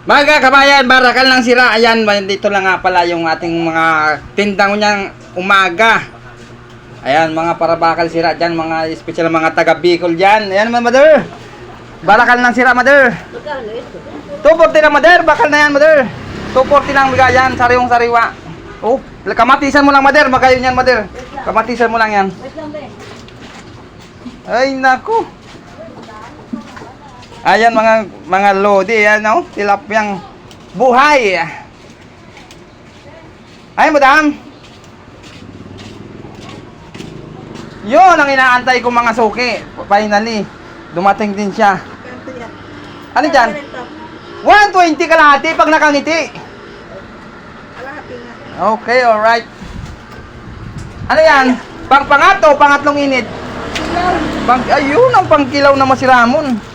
Mga kabayan, barakal ng sira. Ayan, dito lang nga pala yung ating mga tindang niyang umaga. Ayan, mga parabakal sira dyan, mga special mga taga Bicol dyan. Ayan, mother. Barakal ng sira, mother. 240 lang, mother. Bakal na yan, mother. 240 lang bigayan, sariwang sariwa. Oh, kamatisan mo lang, mother. Magayon yan, mother. Kamatisan mo lang yan. Ay, naku. Ayan mga lodi, ayan oh, tilapyang buhay. Ay, madam. Yun ang inaantay ko mga suki. Finally, dumating din siya. Ano dyan? 120 kalahati pag nakangiti. Okay, alright. Ano yan? Pangato, pangatlong init. Ayun ang pangkilaw na masiramon.